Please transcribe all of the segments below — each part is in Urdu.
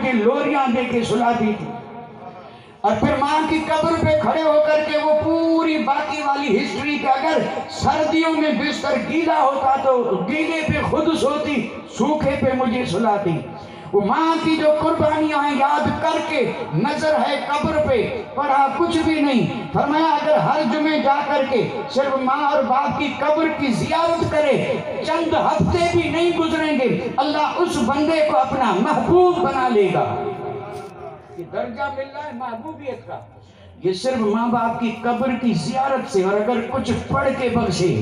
مجھے لوریاں دے کے سلاتی تھی، اور پھر ماں کی قبر پہ کھڑے ہو کر کے وہ پوری باقی والی ہسٹری کہ اگر سردیوں میں بستر گیلا ہوتا تو گیلے پہ خود سوتی، سوکھے پہ مجھے سلاتی۔ وہ ماں کی جو قربانیاں ہیں یاد کر کے نظر ہے قبر پہ، پڑھا کچھ بھی نہیں۔ فرمایا اگر ہر جمعے جا کر کے صرف ماں اور باپ کی قبر کی زیارت کرے، چند ہفتے بھی نہیں گزریں گے، اللہ اس بندے کو اپنا محبوب بنا لے گا۔ یہ درجہ مل رہا ہے محبوبیت کا، یہ صرف ماں باپ کی قبر کی زیارت سے۔ اور اگر کچھ پڑھ کے بخشے،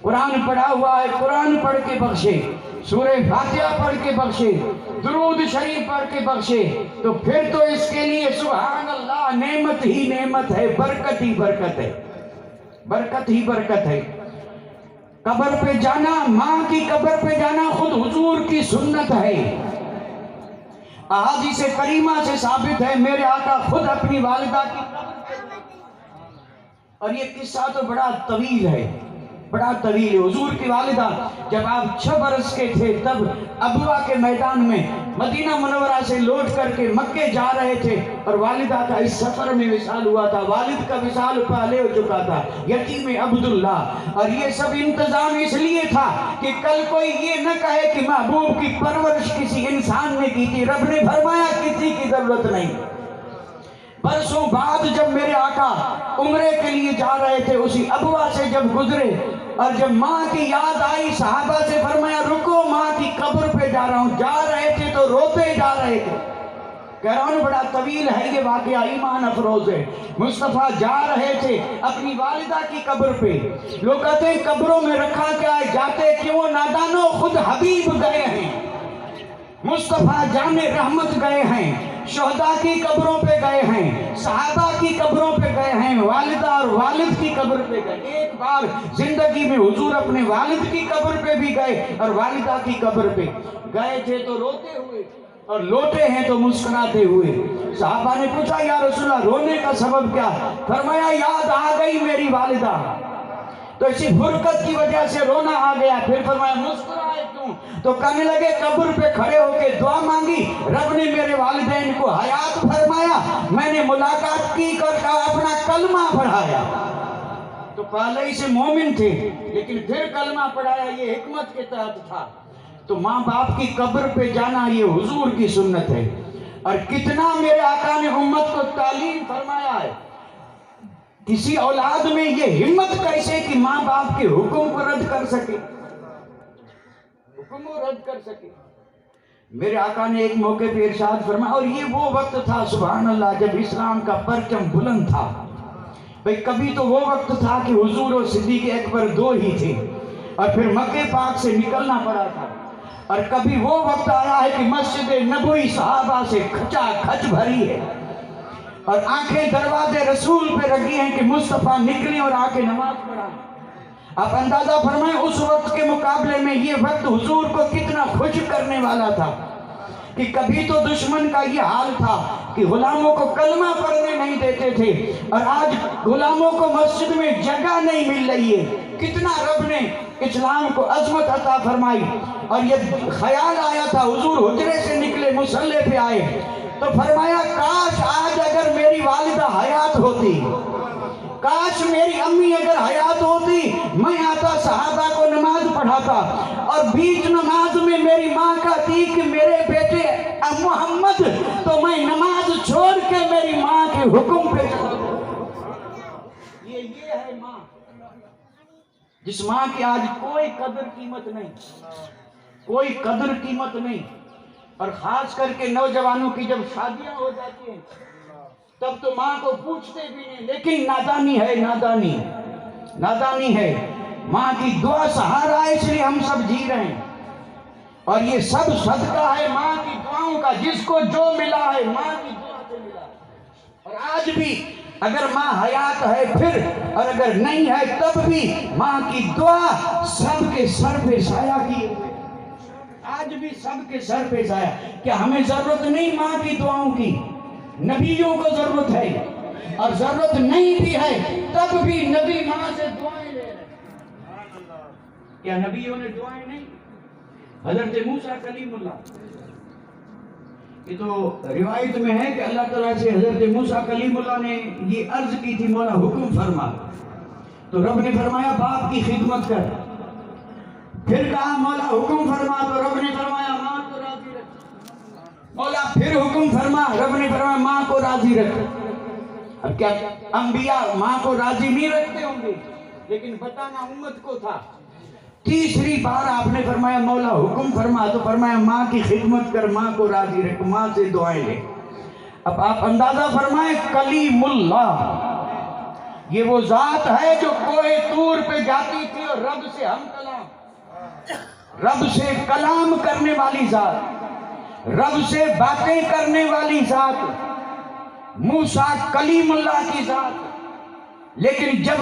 قرآن پڑھا ہوا ہے قرآن پڑھ کے بخشے، سورہ فاتحہ پڑھ کے بخشے، درود شریف پڑھ کے بخشے، تو پھر تو اس کے لیے سبحان اللہ نعمت ہی نعمت ہے، برکت ہی برکت ہے، برکت ہی برکت ہے۔ قبر پہ جانا، ماں کی قبر پہ جانا خود حضور کی سنت ہے۔ احادیث کریمہ سے ثابت ہے، میرے آقا خود اپنی والدہ کی قبر پہ گئے۔ اور یہ قصہ تو بڑا طویل ہے، بڑا طویل ہے۔ حضور کی والدہ جب آپ 6 برس کے تھے تب ابوا کے میدان میں مدینہ منورہ سے لوٹ کر کے مکے جا رہے تھے، اور والدہ کا اس سفر میں وصال ہوا تھا۔ والد کا وصال پہلے ہو چکا تھا، یتیم عبداللہ۔ اور یہ سب انتظام اس لیے تھا کہ کل کوئی یہ نہ کہے کہ محبوب کی پرورش کسی انسان نے کی تھی۔ رب نے فرمایا کسی کی ضرورت نہیں۔ برسوں بعد جب میرے آقا عمرے کے لیے جا رہے تھے، اسی ابوا سے جب گزرے اور جب ماں کی یاد آئی، صحابہ سے فرمایا رکو ماں کی قبر پہ جا رہا ہوں۔ جا رہے تھے تو روتے جا رہے تھے۔ کہہ رہا ہوں بڑا طویل ہے یہ واقعہ، ایمان افروز ہے۔ مصطفیٰ جا رہے تھے اپنی والدہ کی قبر پہ، لوگ کہتے ہیں قبروں میں رکھا کیا ہے، جاتے کیوں؟ نادانو خود حبیب گئے ہیں، مصطفیٰ جان رحمت گئے ہیں، شہداء کی قبروں پہ گئے ہیں، صحابہ کی قبروں پہ گئے ہیں، والدہ اور والد کی قبر پہ گئے۔ ایک بار زندگی میں حضور اپنے والد کی قبر پہ بھی گئے اور والدہ کی قبر پہ گئے تھے تو روتے ہوئے، اور لوٹے ہیں تو مسکراتے ہوئے۔ صحابہ نے پوچھا یا رسول اللہ رونے کا سبب کیا؟ فرمایا یاد آ گئی میری والدہ، تو اسی فرقت کی وجہ سے رونا آ گیا۔ پھر فرمایا مسکرائے کیوں؟ تو کہنے لگے قبر پہ کھڑے ہو کے دعا مانگی، رب نے میرے والدین کو حیات فرمایا، میں نے ملاقات کی اور کہا اپنا کلمہ پڑھایا۔ تو پہلے ہی سے مومن تھے لیکن پھر کلمہ پڑھایا، یہ حکمت کے تحت تھا۔ تو ماں باپ کی قبر پہ جانا یہ حضور کی سنت ہے۔ اور کتنا میرے آقا نے امت کو تعلیم فرمایا ہے۔ کسی اولاد میں یہ ہمت کیسے کہ ماں باپ کے حکم کو رد کر سکے، حکم کو رد کر سکے۔ میرے آقا نے ایک موقع پہ ارشاد فرمایا، اور یہ وہ وقت تھا سبحان اللہ جب اسلام کا پرچم بلند تھا۔ بھئی کبھی تو وہ وقت تھا کہ حضور و صدیق اکبر 2 ہی تھے اور پھر مکہ پاک سے نکلنا پڑا تھا، اور کبھی وہ وقت آیا ہے کہ مسجد نبوی صحابہ سے کھچا کھچ بھری ہے، اور آنکھیں دروازے رسول پہ رکھی ہیں کہ مصطفیٰ نکلیں اور آ کے نماز پڑھائیں۔ آپ اندازہ فرمائیں اس وقت کے مقابلے میں یہ وقت حضور کو کتنا خوش کرنے والا تھا کہ کبھی تو دشمن کا یہ حال تھا کہ غلاموں کو کلمہ پڑھنے نہیں دیتے تھے، اور آج غلاموں کو مسجد میں جگہ نہیں مل رہی ہے۔ کتنا رب نے اسلام کو عظمت عطا فرمائی۔ اور یہ خیال آیا تھا، حضور حجرے سے نکلے مصلی پہ آئے تو فرمایا کاش آج اگر میری والدہ حیات ہوتی، کاش میری امی اگر حیات ہوتی، میں آتا صحابہ کو نماز پڑھاتا، اور بیچ نماز میں میری ماں کہتی کہ میرے بیٹے محمد، تو میں نماز چھوڑ کے میری ماں کے حکم پہ چلا۔ یہ ہے ماں، جس ماں کی آج کوئی قدر قیمت نہیں، کوئی قدر قیمت نہیں۔ اور خاص کر کے نوجوانوں کی جب شادیاں ہو جاتی ہیں تب تو ماں کو پوچھتے بھی نہیں، لیکن نادانی ہے، نادانی نادانی ہے۔ ماں کی دعا سہارا ہے، اس لیے ہم سب جی رہے ہیں، اور یہ سب صدقہ ہے ماں کی دعاؤں کا۔ جس کو جو ملا ہے ماں کی دعا سے ملا ہے۔ اور آج بھی اگر ماں حیات ہے پھر، اور اگر نہیں ہے تب بھی ماں کی دعا سب کے سر پہ سایہ کیے ہوئے، آج بھی سب کے سر پہ سایہ۔ کیا ہمیں ضرورت نہیں ماں کی دعاؤں کی؟ نبیوں کو ضرورت ہے، اور ضرورت نہیں بھی ہے تب بھی نبی ماں سے دعائیں لے رہے ہیں۔ کیا نبیوں نے دعائیں نہیں؟ حضرت موسیٰ کلیم اللہ یہ تو روایت میں ہے کہ اللہ تعالیٰ سے حضرت موسیٰ کلیم اللہ نے یہ عرض کی تھی مولا حکم فرما، تو رب نے فرمایا باپ کی خدمت کر، پھر کہا مولا حکم فرما، تو رب نے فرمایا ماں کو راضی رکھ، مولا پھر حکم فرما، رب نے فرمایا ماں کو راضی رکھ۔ اب کیا انبیاء ماں کو راضی نہیں رکھتے ہوں گے، لیکن بتانا امت کو تھا۔ تیسری بار آپ نے فرمایا مولا حکم فرما، تو فرمایا ماں کی خدمت کر، ماں کو راضی رکھ، ماں سے دعائیں لے۔ اب آپ اندازہ فرمائیں، کلیم اللہ یہ وہ ذات ہے جو کوہ طور پہ جاتی تھی اور رب سے ہم کلام، رب سے کلام کرنے والی ذات، رب سے باتیں کرنے والی ذات، موسیٰ کلیم اللہ کی ذات۔ لیکن جب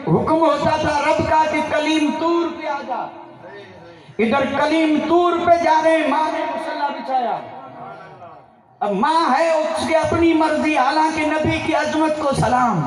حکم ہوتا تھا رب کا کہ کلیم طور پہ آ جا، ادھر کلیم طور پہ جا رہے ہیں، ماں نے مصلی بچھایا۔ اب ماں ہے اس کی اپنی مرضی، حالانکہ نبی کی عظمت کو سلام،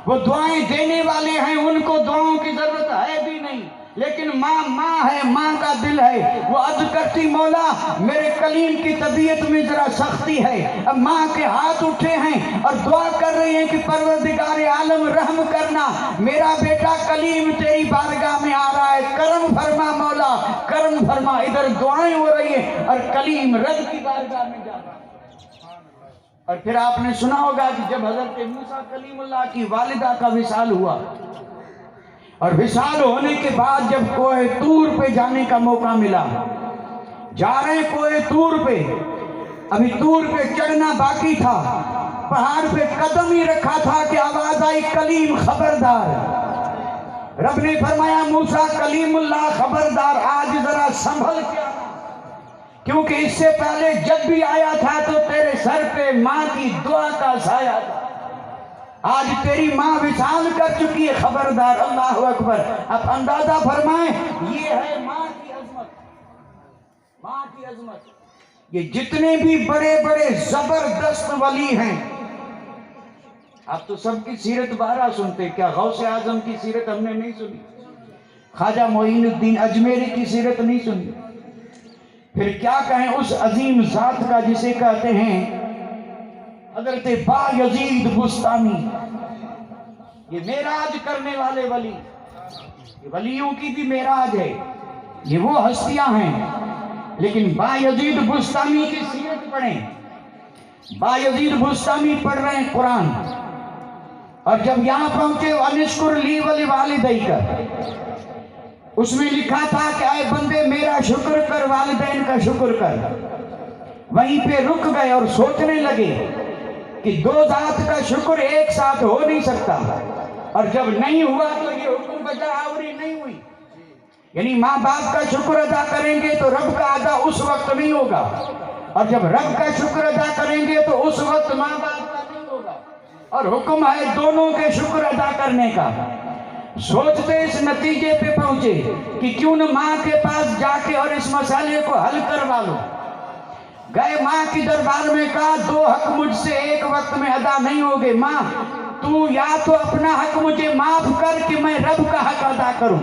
وہ دعائیں دینے والے ہیں، ان کو دعاؤں کی ضرورت ہے بھی نہیں، لیکن ماں ماں ہے، ماں کا دل ہے، وہ عرض کرتی مولا میرے کلیم کی طبیعت میں ذرا سختی ہے۔ اب ماں کے ہاتھ اٹھے ہیں اور دعا کر رہی ہیں کہ پروردگار عالم رحم کرنا، میرا بیٹا کلیم تیری بارگاہ میں آ رہا ہے، کرم فرما مولا کرم فرما۔ ادھر دعائیں ہو رہی ہیں اور کلیم رب کی بارگاہ میں جا رہا ہے۔ اور پھر آپ نے سنا ہوگا کہ جب حضرت موسیٰ کلیم اللہ کی والدہ کا وصال ہوا، اور وصال ہونے کے بعد جب کوہ طور پہ جانے کا موقع ملا، جا رہے ہیں کوہ طور پہ، ابھی طور پہ چڑھنا باقی تھا، پہاڑ پہ قدم ہی رکھا تھا کہ آواز آئی کلیم خبردار۔ رب نے فرمایا موسیٰ کلیم اللہ خبردار، آج ذرا سنبھل کے آنا، کیونکہ اس سے پہلے جب بھی آیا تھا تو تیرے سر پہ ماں کی دعا کا سایہ تھا، آج تیری ماں وصال کر چکی ہے، خبردار۔ اللہ اکبر۔ اب اندازہ فرمائیں، یہ ہے ماں کی عظمت، ماں کی عظمت۔ یہ جتنے بھی بڑے بڑے زبردست ولی ہیں، آپ تو سب کی سیرت بارہ سنتے، کیا غوث اعظم کی سیرت ہم نے نہیں سنی؟ خواجہ معین الدین اجمیری کی سیرت نہیں سنی؟ پھر کیا کہیں اس عظیم ذات کا جسے کہتے ہیں حضرت بایزید بستامی، یہ معراج کرنے والے ولی، یہ ولیوں کی بھی معراج ہے، یہ وہ ہستیاں ہیں۔ لیکن بایزید بستامی کی سیرت پڑھیں، بایزید بستامی پڑھ رہے ہیں قرآن، اور جب یہاں پہنچے وَنِشْكُرْ لِي وَلِوَالِدَيْكَ، اس میں لکھا تھا کہ اے بندے میرا شکر کر، والدین کا شکر کر۔ وہیں پہ رک گئے اور سوچنے لگے کہ دو ذات کا شکر ایک ساتھ ہو نہیں سکتا، اور جب نہیں ہوا تو یہ حکم بجا آوری نہیں ہوئی، یعنی ماں باپ کا شکر ادا کریں گے تو رب کا ادا اس وقت نہیں ہوگا، اور جب رب کا شکر ادا کریں گے تو اس وقت ماں باپ کا نہیں ہوگا، اور حکم ہے دونوں کے شکر ادا کرنے کا۔ سوچتے اس نتیجے پہ پہنچے کہ کیوں نہ ماں کے پاس جا کے اور اس مسئلے کو حل کروا لو۔ گئے ماں کی دربار میں، کہا دو حق مجھ سے ایک وقت میں ادا نہیں ہوگے، ماں تو یا تو اپنا حق مجھے معاف کر کہ میں رب کا حق ادا کروں،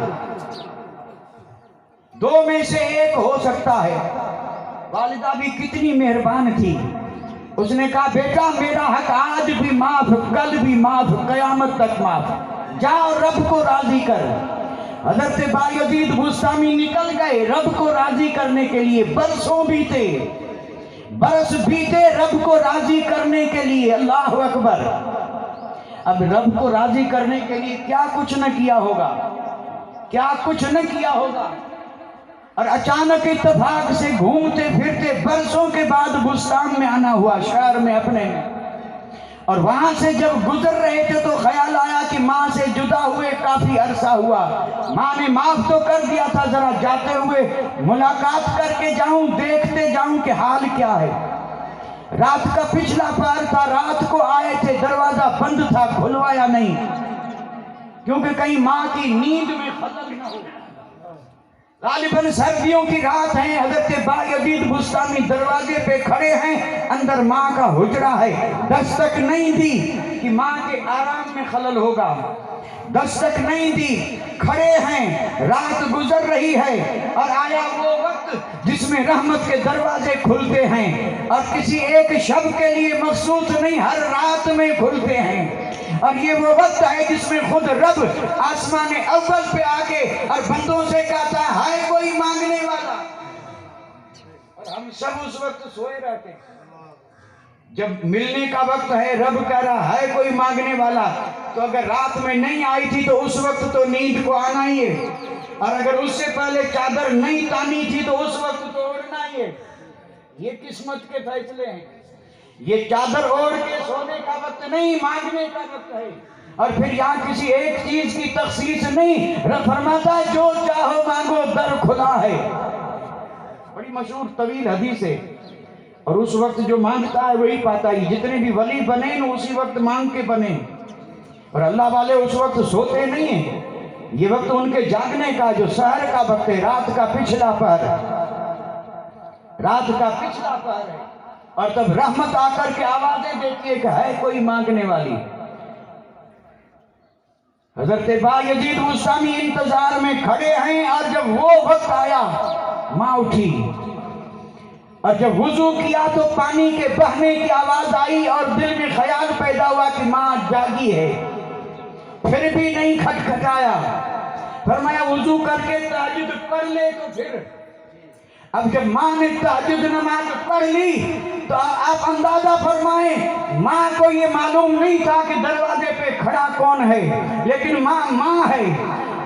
دو میں سے ایک ہو سکتا ہے۔ والدہ بھی کتنی مہربان تھی، اس نے کہا بیٹا میرا حق آج بھی معاف، کل بھی معاف، قیامت تک معاف، جاؤ رب کو راضی کر۔ حضرت بایزید بستامی نکل گئے رب کو راضی کرنے کے لیے، برسوں بیتے، برس بیتے رب کو راضی کرنے کے لیے۔ اللہ اکبر۔ اب رب کو راضی کرنے کے لیے کیا کچھ نہ کیا ہوگا، کیا کچھ نہ کیا ہوگا، اور اچانک اتفاق سے گھومتے پھرتے برسوں کے بعد بستان میں آنا ہوا، شہر میں اپنے میں، اور وہاں سے جب گزر رہے تھے تو خیال آیا کہ ماں سے جدا ہوئے کافی عرصہ ہوا، ماں نے معاف تو کر دیا تھا، ذرا جاتے ہوئے ملاقات کر کے جاؤں، دیکھتے جاؤں کہ حال کیا ہے۔ رات کا پچھلا پہر تھا، رات کو آئے تھے، دروازہ بند تھا، کھلوایا نہیں، کیونکہ کہیں ماں کی نیند میں خلل نہ ہو۔ غالباً سردیوں کی رات ہے، حضرت بایزید بستامی دروازے پہ کھڑے ہیں، اندر ماں کا حجرہ ہے، دستک نہیں دی کہ ماں کے آرام میں خلل ہوگا، دستک نہیں دی، کھڑے ہیں، رات گزر رہی ہے، اور آیا وہ وقت وقت جس میں رحمت کے دروازے کھلتے ہیں اور کسی ایک شب کے لیے مخصوص نہیں، ہر رات میں کھلتے ہیں، اور یہ وہ وقت ہے جس میں خود رب آسمان اول پہ آگے اور بندوں سے کہتا ہے ہائے کوئی مانگنے والا، اور ہم سب اس وقت سوئے رہتے ہیں۔ جب ملنے کا وقت ہے رب کہہ رہا ہے کوئی مانگنے والا، تو اگر رات میں نہیں آئی تھی تو اس وقت تو نیند کو آنا ہی ہے، اور اگر اس سے پہلے چادر نہیں تانی تھی تو اس وقت تو اوڑھنا ہی ہے۔ یہ قسمت کے فیصلے ہیں، یہ چادر اوڑھ کے سونے کا وقت نہیں، مانگنے کا وقت ہے۔ اور پھر یہاں کسی ایک چیز کی تخصیص نہیں، رب فرماتا ہے جو چاہو مانگو در کھلا ہے۔ بڑی مشہور طویل حدیث ہے، اور اس وقت جو مانگتا ہے وہی پاتا ہے۔ جتنے بھی ولی بنے نا اسی وقت مانگ کے بنے، اور اللہ والے اس وقت سوتے نہیں ہیں، یہ وقت ان کے جاگنے کا جو سحر کا وقت ہے، رات کا پچھلا پہر ہے، رات کا پچھلا پہر ہے، اور تب رحمت آ کر کے آوازیں دیتی ہے کہ ہے کوئی مانگنے والی۔ حضرت بایزید بستامی انتظار میں کھڑے ہیں، اور جب وہ وقت آیا ماں اٹھی، اور جب وضو کیا تو پانی کے بہنے کی آواز آئی، اور دل میں خیال پیدا ہوا کہ ماں جاگی ہے، پھر بھی نہیں کھٹکھٹایا۔ فرمایا وضو کر کے تہجد پڑھ لے تو پھر۔ اب جب ماں نے تہجد نماز پڑھ لی تو آپ اندازہ فرمائیں، ماں کو یہ معلوم نہیں تھا کہ دروازے پہ کھڑا کون ہے، لیکن ماں ہے۔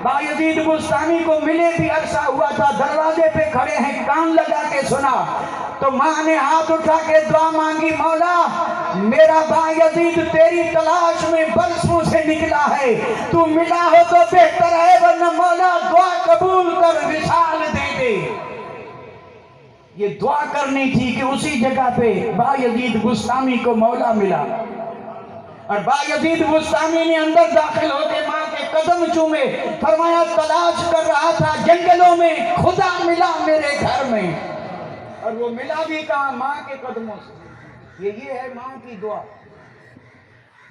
بایزید بستانی کو ملے بھی عرصہ ہوا تھا، دروازے پہ کھڑے ہیں، کان لگا کے سنا تو ماں نے ہاتھ اٹھا کے دعا مانگی، مولا میرا بایزید تیری تلاش میں برسوں سے نکلا ہے، تو ملا ہو تو بہتر ہے، ورنہ مولا دعا قبول کر وصال دے دے۔ یہ دعا کرنی تھی کہ اسی جگہ پہ بایزید بستانی کو مولا ملا، اور بایزید بستانی نے اندر داخل ہو کے ماں کے قدم چومے، فرمایا تلاش کر رہا تھا جنگلوں میں، خدا ملا میرے گھر میں، اور وہ ملا بھی کہاں؟ ماں کے قدموں سے۔ یہ ہے ماں کی دعا،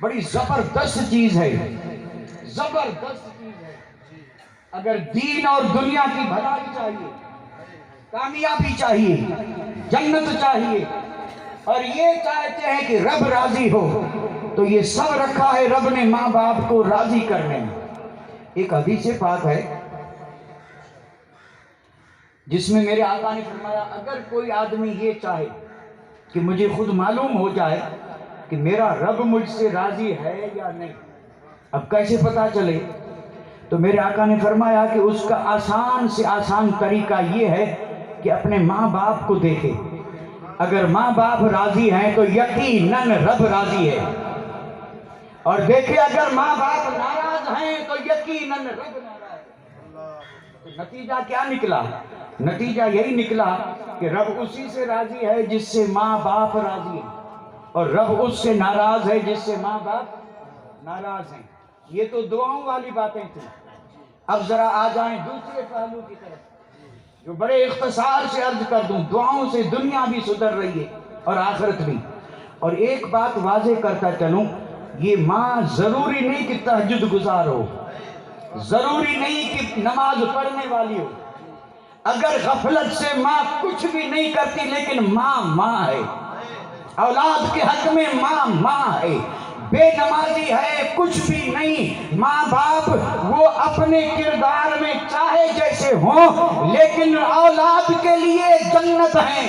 بڑی زبردست چیز ہے، زبردست چیز ہے۔ اگر دین اور دنیا کی بھلائی چاہیے، کامیابی چاہیے، جنت چاہیے، اور یہ چاہتے ہیں کہ رب راضی ہو، تو یہ سب رکھا ہے رب نے ماں باپ کو راضی کرنے میں۔ ایک حدیث پاک ہے جس میں میرے آقا نے فرمایا اگر کوئی آدمی یہ چاہے کہ مجھے خود معلوم ہو جائے کہ میرا رب مجھ سے راضی ہے یا نہیں، اب کیسے پتا چلے؟ تو میرے آقا نے فرمایا کہ اس کا آسان سے آسان طریقہ یہ ہے کہ اپنے ماں باپ کو دیکھے، اگر ماں باپ راضی ہیں تو یقیناً رب راضی ہے، اور دیکھے اگر ماں باپ ناراض ہیں تو یقیناً رب ناراض ہے۔ تو نتیجہ کیا نکلا؟ نتیجہ یہی نکلا کہ رب اسی سے راضی ہے جس سے ماں باپ راضی ہیں، اور رب اس سے ناراض ہے جس سے ماں باپ ناراض ہیں۔ یہ تو دعاؤں والی باتیں تھیں، اب ذرا آ جائیں دوسرے پہلو کی طرف، جو بڑے اختصار سے عرض کر دوں۔ دعاؤں سے دنیا بھی سدھر رہی ہے اور آخرت بھی۔ اور ایک بات واضح کرتا چلوں، یہ ماں ضروری نہیں کہ تہجد گزار ہو، ضروری نہیں کہ نماز پڑھنے والی ہو۔ اگر غفلت سے ماں کچھ بھی نہیں کرتی لیکن ماں ہے، اولاد کے حق میں ماں ہے، بے نمازی ہے، کچھ بھی نہیں، ماں باپ وہ اپنے کردار میں چاہے جیسے ہوں لیکن اولاد کے لیے جنت ہیں۔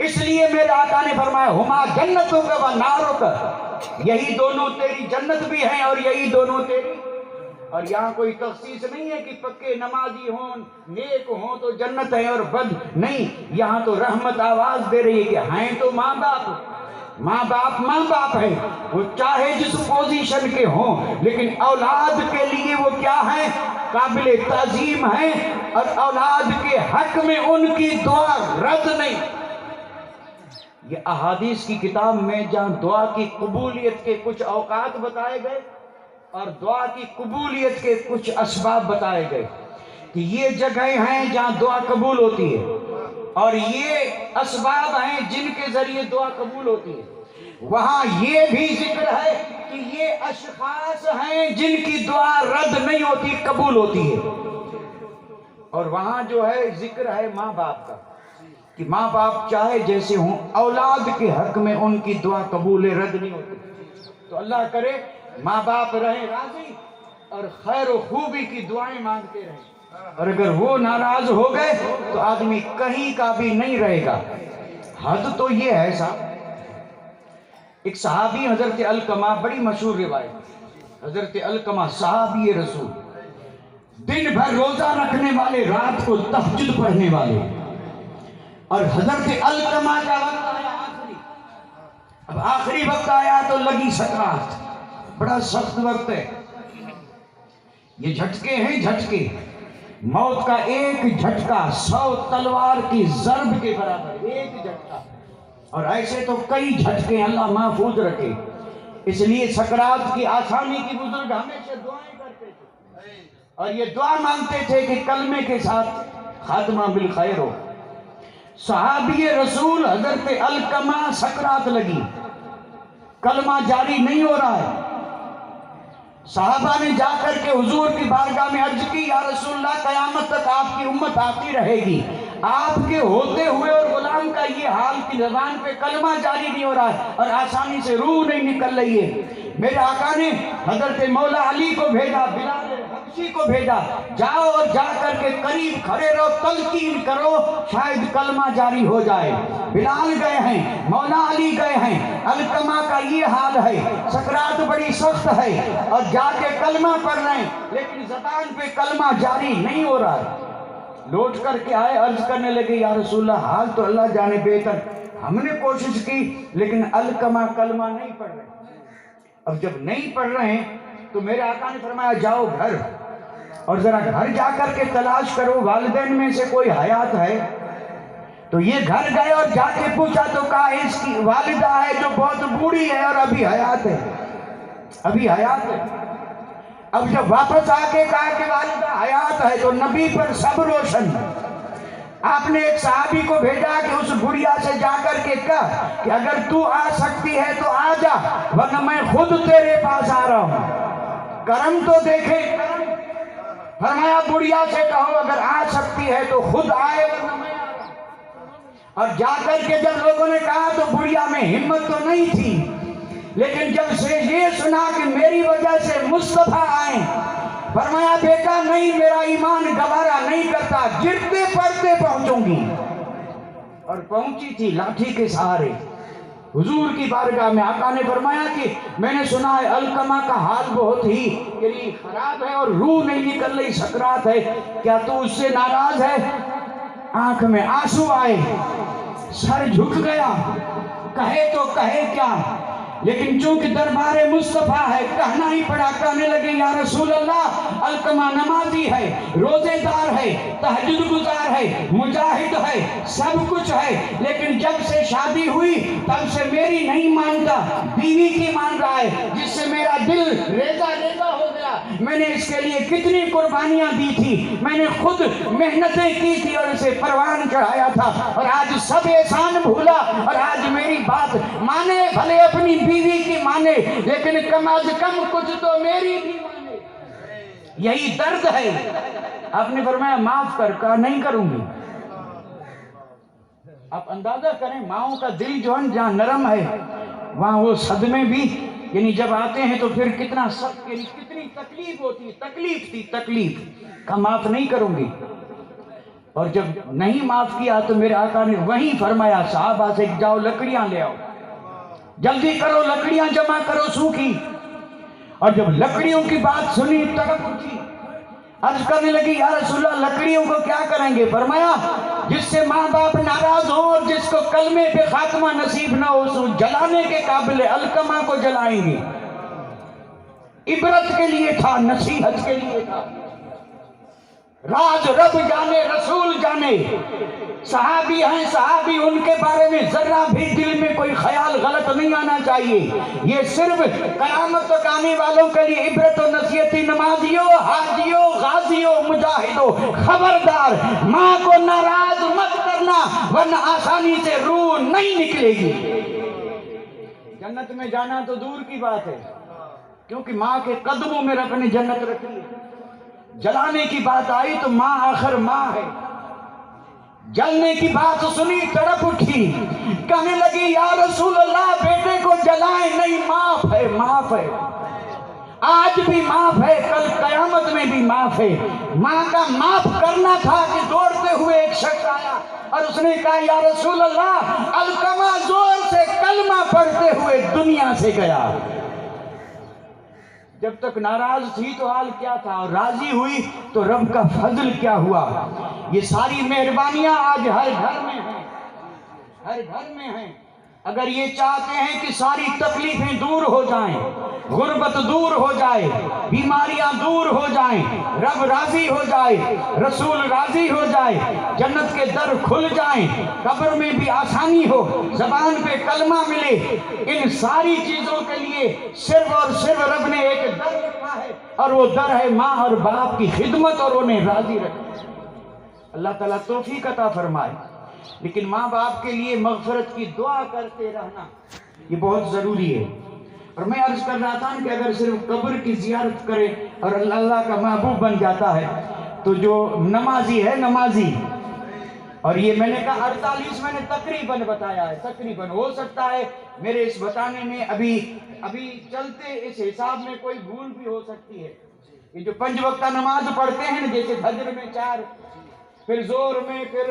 اس لیے میرے آقا نے فرمایا ہما جنتوں کا و ناروں کا، یہی دونوں تیری جنت بھی ہیں اور یہی دونوں تیری۔ اور یہاں کوئی تخصیص نہیں ہے کہ پکے نمازی ہوں، نیک ہوں تو جنت ہے اور بد نہیں، یہاں تو رحمت آواز دے رہی ہے کہ ہیں تو ماں باپ ہے، وہ چاہے جس پوزیشن کے ہوں لیکن اولاد کے لیے وہ کیا ہیں؟ قابل تعظیم ہیں، اور اولاد کے حق میں ان کی دعا رد نہیں۔ یہ احادیث کی کتاب میں جہاں دعا کی قبولیت کے کچھ اوقات بتائے گئے اور دعا کی قبولیت کے کچھ اسباب بتائے گئے کہ یہ جگہیں ہیں جہاں دعا قبول ہوتی ہے، اور یہ اسباب ہیں جن کے ذریعے دعا قبول ہوتی ہے۔ وہاں یہ بھی ذکر ہے کہ یہ اشخاص ہیں جن کی دعا رد نہیں ہوتی، قبول ہوتی ہے۔ اور وہاں جو ہے ذکر ہے ماں باپ کا کہ ماں باپ چاہے جیسے ہوں اولاد کے حق میں ان کی دعا قبول رد نہیں ہوتی. تو اللہ کرے ماں باپ رہے راضی اور خیر و خوبی کی دعائیں مانگتے رہیں، اور اگر وہ ناراض ہو گئے تو آدمی کہیں کا بھی نہیں رہے گا. حد تو یہ ہے صاحب، ایک صحابی حضرت علقمہ، بڑی مشہور روایت، حضرت علقمہ صحابی رسول، دن بھر روزہ رکھنے والے، رات کو تہجد پڑھنے والے، اور حضرت علقمہ کا وقت آیا آخری. اب آخری وقت آیا تو لگی سکرات، بڑا سخت وقت ہے. یہ جھٹکے ہیں جھٹکے، موت کا ایک جھٹکا 100 تلوار کی ضرب کے برابر، ایک جھٹکا. اور ایسے تو کئی جھٹکے اللہ محفوظ رکھے. اس لیے سکرات کی آسانی کی بزرگ ہمیشہ دعائیں کرتے تھے اور یہ دعا مانگتے تھے کہ کلمے کے ساتھ خاتمہ بالخیر ہو. صحابی رسول حضرت علقمہ سکرات لگی، کلمہ جاری نہیں ہو رہا ہے. صحابہ نے جا کر کے حضور کی بارگاہ میں عرض کی، یا رسول اللہ قیامت تک آپ کی امت آتی رہے گی، آپ کے ہوتے ہوئے اور غلام کا یہ حال کی زبان پہ کلمہ جاری نہیں ہو رہا ہے اور آسانی سے روح نہیں نکل رہی ہے. میرے آقا نے حضرت مولا علی کو بھیجا، بلال حبشی کو بھیجا، جاؤ اور جا کر کے قریب کھڑے رہو، تلقین کرو، شاید کلمہ جاری ہو جائے. بلال گئے ہیں، مولا علی گئے ہیں، علقمہ کا یہ حال ہے، سکرات بڑی سخت ہے اور جا کے کلمہ پڑھ رہے ہیں لیکن زبان پہ کلمہ جاری نہیں ہو رہا ہے. لوٹ کر کے آئے، عرض کرنے لگے، یا رسول اللہ حال تو اللہ جانے بہتر، ہم نے کوشش کی لیکن علقمہ کلمہ نہیں پڑھ رہے. اب جب نہیں پڑھ رہے ہیں تو میرے آقا نے فرمایا جاؤ گھر اور ذرا گھر جا کر کے تلاش کرو والدین میں سے کوئی حیات ہے. تو یہ گھر گئے اور جا کے پوچھا تو کہا اس کی والدہ ہے جو بہت بوڑھی ہے اور ابھی حیات ہے، ابھی حیات ہے. اب جب واپس آ کے کہا کہ والدہ حیات ہے تو نبی پر سب روشن. آپ نے ایک صحابی کو بھیجا کہ اس بڑھیا سے جا کر کے کہا کہ اگر تو آ سکتی ہے تو آ جا ورنہ میں خود تیرے پاس آ رہا ہوں، کرم تو دیکھے. فرمایا بڑھیا سے کہو اگر آ سکتی ہے تو خود آئے ورنہ میں آ رہا ہوں. اور جا کر کے جب لوگوں نے کہا تو بڑھیا میں ہمت تو نہیں تھی، لیکن جب سے یہ سنا کہ میری وجہ سے مصطفیٰ آئیں، فرمایا بیٹا نہیں، میرا ایمان گوارا نہیں کرتا، گرتے پڑتے پہنچوں گی. اور پہنچی تھی لاٹھی کے سہارے حضور کی بارگاہ میں. آقا نے فرمایا کہ میں نے سنا ہے علقمہ کا حال بہت ہی یعنی خراب ہے اور روح نہیں نکل رہی، سکرات ہے، کیا تو اس سے ناراض ہے؟ آنکھ میں آنسو آئے، سر جھک گیا، کہے تو کہے کیا، لیکن چونکہ دربار مصطفیٰ ہے کہنا ہی پڑا. کہنے لگے یا رسول اللہ علقمہ نمازی ہے، روزے دار ہے، تہجد گزار ہے، مجاہد ہے، سب کچھ ہے، لیکن جب سے شادی ہوئی تب سے میری نہیں مانتا، بیوی کی مان رہا ہے، جس سے میرا دل ریزہ ریزہ ہو گیا. میں نے اس کے لیے کتنی قربانیاں دی تھی، میں نے خود محنتیں کی تھی اور اسے پروان چڑھایا تھا، اور آج سب احسان بھولا اور آج میری بات مانے، بھلے اپنی بیوی کی مانے لیکن کم از کم کچھ تو میری بھی مانے. یہی درد ہے. آپ نے فرمایا معاف کر، کہا نہیں کروں گی. آپ اندازہ کریں ماؤں کا دل جو ہے جہاں نرم ہے وہاں وہ صدمے بھی یعنی جب آتے ہیں تو پھر کتنا سخت، یعنی کتنی تکلیف ہوتی ہے. تکلیف تھی، تکلیف کا معاف نہیں کروں گی. اور جب نہیں معاف کیا تو میرے آقا نے وہیں فرمایا صحابہ سے جاؤ لکڑیاں لے آؤ، جلدی کرو لکڑیاں جمع کرو سوکھی. اور جب لکڑیوں کی بات سنی تڑپ اٹھی، عرض کرنے لگی یا رسول اللہ لکڑیوں کو کیا کریں گے؟ فرمایا جس سے ماں باپ ناراض ہو اور جس کو کلمے پہ خاتمہ نصیب نہ ہو سو جلانے کے قابل علقمہ کو جلائیں گے. عبرت کے لیے تھا، نصیحت کے لیے تھا. راز رب جانے، رسول جانے. صحابی ہیں، صحابی، ان کے بارے میں ذرہ بھی دل میں کوئی خیال غلط نہیں آنا چاہیے. یہ صرف قیامت تک آنے والوں کے لیے عبرت و نصیحت. نمازیوں، حاجیوں، غازیوں، مجاہدوں، خبردار ماں کو ناراض مت کرنا ورنہ آسانی سے روح نہیں نکلے گی. جنت میں جانا تو دور کی بات ہے، کیونکہ ماں کے قدموں میں رب نے جنت رکھی ہے. جلانے کی بات آئی تو ماں آخر ماں ہے. جلنے کی بات سنی تڑپ اٹھی, کہنے لگی یا رسول اللہ بیٹے کو جلائیں نہیں, معاف ہے معاف ہے, آج بھی معاف ہے, کل قیامت میں بھی معاف ہے. ماں کا معاف کرنا تھا کہ دوڑتے ہوئے ایک شخص آیا اور اس نے کہا یا رسول اللہ علقمہ زور سے کلمہ پڑھتے ہوئے دنیا سے گیا. جب تک ناراض تھی تو حال کیا تھا, اور راضی ہوئی تو رب کا فضل کیا ہوا. یہ ساری مہربانیاں آج ہر گھر میں ہیں, ہر گھر میں ہیں. اگر یہ چاہتے ہیں کہ ساری تکلیفیں دور ہو جائیں, غربت دور ہو جائے, بیماریاں دور ہو جائیں, رب راضی ہو جائے, رسول راضی ہو جائے, جنت کے در کھل جائیں, قبر میں بھی آسانی ہو, زبان پہ کلمہ ملے, ان ساری چیزوں کے لیے صرف اور صرف رب نے ایک در رکھا ہے, اور وہ در ہے ماں اور باپ کی خدمت اور انہیں راضی رکھنا. اللہ تعالیٰ توفیق عطا فرمائے. لیکن ماں باپ کے لیے مغفرت کی دعا کرتے رہنا یہ بہت ضروری ہے. اور میں عرض کر رہا تھا کہ اگر صرف قبر کی زیارت کرے اور اللہ کا محبوب بن جاتا ہے تو جو نمازی ہے نمازی, اور یہ میں نے کہا 48 میں نے تقریباً بتایا ہے, تقریباً ہو سکتا ہے میرے اس بتانے میں ابھی چلتے اس حساب میں کوئی بھول بھی ہو سکتی ہے. یہ جو 5 وقتہ نماز پڑھتے ہیں جیسے فجر میں 4, پھر زور میں, پھر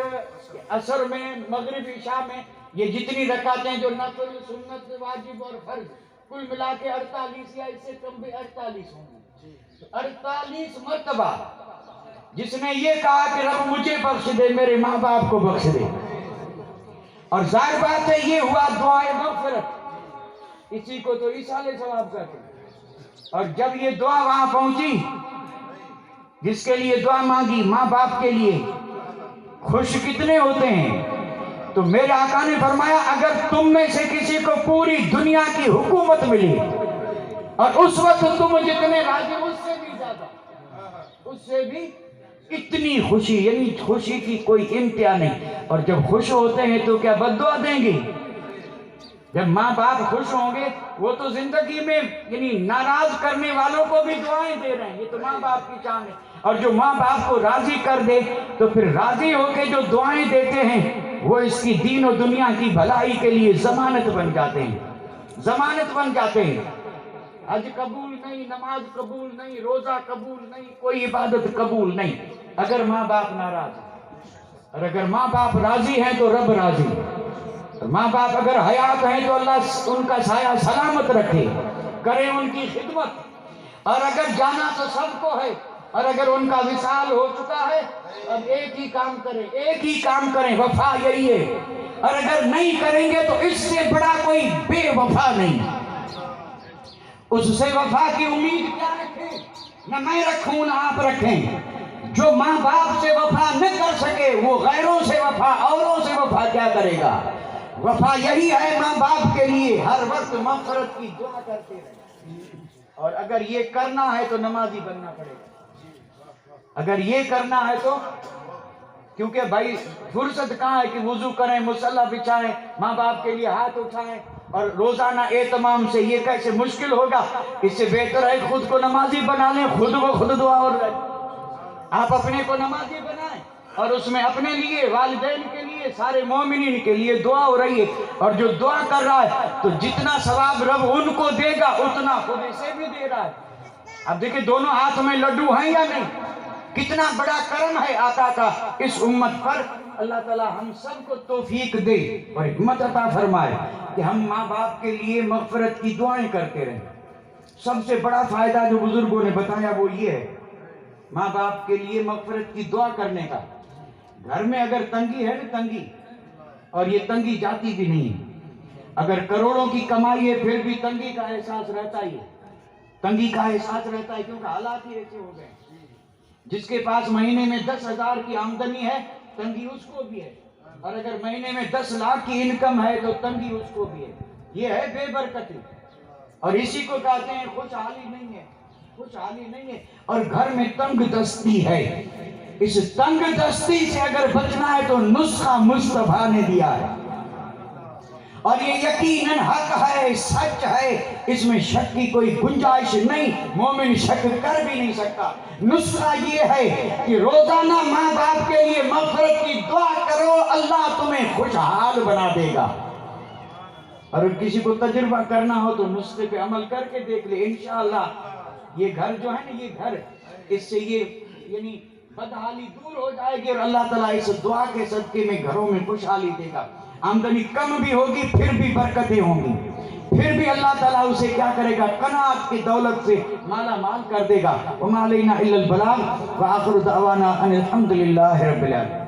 عصر میں, مغرب عشاء میں, یہ جتنی رکعتیں جو نفل سنت واجب اور فرض کل ملا کے 48 یا اس سے کم بھی 48 ہوں گے. 48 مرتبہ جس نے یہ کہا کہ رب مجھے بخش دے, میرے ماں باپ کو بخش دے, اور ظاہر بات ہے یہ ہوا دعائے مغفرت, اسی کو تو ایصال ثواب کہتے ہیں. اور جب یہ دعا وہاں پہنچی جس کے لیے دعا مانگی ماں باپ کے لیے, خوش کتنے ہوتے ہیں. تو میرے آقا نے فرمایا اگر تم میں سے کسی کو پوری دنیا کی حکومت ملی اور اس وقت تم جتنے راضی, اس سے بھی زیادہ, اس سے بھی اتنی خوشی, یعنی خوشی کی کوئی انتہا نہیں. اور جب خوش ہوتے ہیں تو کیا بد دعا دیں گے؟ جب ماں باپ خوش ہوں گے وہ تو زندگی میں یعنی ناراض کرنے والوں کو بھی دعائیں دے رہے ہیں, یہ تو ماں باپ کی شان ہے. اور جو ماں باپ کو راضی کر دے تو پھر راضی ہو کے جو دعائیں دیتے ہیں وہ اس کی دین و دنیا کی بھلائی کے لیے ضمانت بن جاتے ہیں, ضمانت بن جاتے ہیں. حج قبول نہیں, نماز قبول نہیں, روزہ قبول نہیں, کوئی عبادت قبول نہیں اگر ماں باپ ناراض ہیں. اور اگر ماں باپ راضی ہیں تو رب راضی. ماں باپ اگر حیات ہیں تو اللہ ان کا سایہ سلامت رکھے, کرے ان کی خدمت. اور اگر جانا تو سب کو ہے, اور اگر ان کا وصال ہو چکا ہے اب ایک ہی کام کریں, ایک ہی کام کریں, وفا یہی ہے. اور اگر نہیں کریں گے تو اس سے بڑا کوئی بے وفا نہیں. اس سے وفا کی امید کیا رکھیں, نہ میں رکھوں نہ آپ رکھیں. جو ماں باپ سے وفا نہ کر سکے وہ غیروں سے وفا, اوروں سے وفا کیا کرے گا. وفا یہی ہے ماں باپ کے لیے ہر وقت مغفرت کی دعا کرتے رہے. اور اگر یہ کرنا ہے تو نمازی بننا پڑے گا. اگر یہ کرنا ہے تو, کیونکہ بھائی فرصت کہاں ہے کہ وضو کریں, مصلی بچھائیں, ماں باپ کے لیے ہاتھ اٹھائیں اور روزانہ اہتمام سے, یہ کیسے مشکل ہوگا. اس سے بہتر ہے خود کو نمازی بنا لیں, خود بخود دعا اور آپ اپنے کو نمازی بنائیں اور اس میں اپنے لیے, والدین کے لیے, سارے مومنین کے لیے دعا ہو رہی ہے. اور جو دعا کر رہا ہے تو جتنا ثواب رب ان کو دے گا اتنا خود اسے بھی دے رہا ہے. اب دیکھیں دونوں ہاتھ میں لڈو ہیں یا نہیں, کتنا بڑا کرم ہے آقا کا اس امت پر. اللہ تعالی ہم سب کو توفیق دے اور حکمت عطا فرمائے کہ ہم ماں باپ کے لیے مغفرت کی دعائیں کرتے رہیں. سب سے بڑا فائدہ جو بزرگوں نے بتایا وہ یہ ہے ماں باپ کے لیے مغفرت کی دعا کرنے کا. گھر میں اگر تنگی ہے نا, تنگی, اور یہ تنگی جاتی بھی نہیں. اگر کروڑوں کی کمائی ہے پھر بھی تنگی کا احساس رہتا ہی ہے, تنگی کا احساس رہتا ہے, کیونکہ حالات ہی ایسے ہو گئے. جس کے پاس مہینے میں 10,000 کی آمدنی ہے تنگی اس کو بھی ہے, اور اگر مہینے میں 10 لاکھ کی انکم ہے تو تنگی اس کو بھی ہے. یہ ہے بے برکتی, اور اسی کو کہتے ہیں خوشحالی نہیں ہے, خوشحالی نہیں ہے. اور گھر میں تنگ دستی ہے, اس تنگ دستی سے اگر بچنا ہے تو نسخہ مصطفیٰ نے دیا ہے. اور یہ یقیناً حق ہے، سچ ہے، اس میں شک کی کوئی گنجائش نہیں، مومن شک کر بھی نہیں سکتا۔ نسخہ یہ ہے کہ روزانہ ماں باپ کے لیے مغفرت کی دعا کرو، اللہ تمہیں خوشحال بنا دے گا۔ اور کسی کو تجربہ کرنا ہو تو نسخے پہ عمل کر کے دیکھ لے، انشاءاللہ یہ گھر جو ہے نا، یہ گھر، اس سے یہ یعنی بدحالی دور ہو جائے گی، اور اللہ تعالیٰ اس دعا کے صدقے میں گھروں میں خوشحالی دے گا۔ آمدنی کم بھی ہوگی پھر بھی برکتیں ہوں گی، پھر بھی اللہ تعالیٰ اسے کیا کرے گا؟ قناعت کی دولت سے مالا مال کر دے گا۔ وَمَا عَلَيْنَا إِلَّا الْبَلَاغُ وَآخِرُ دَعْوَانَا أَنِ الْحَمْدُ لِلَّهِ رَبِّ الْعَالَمِينَ۔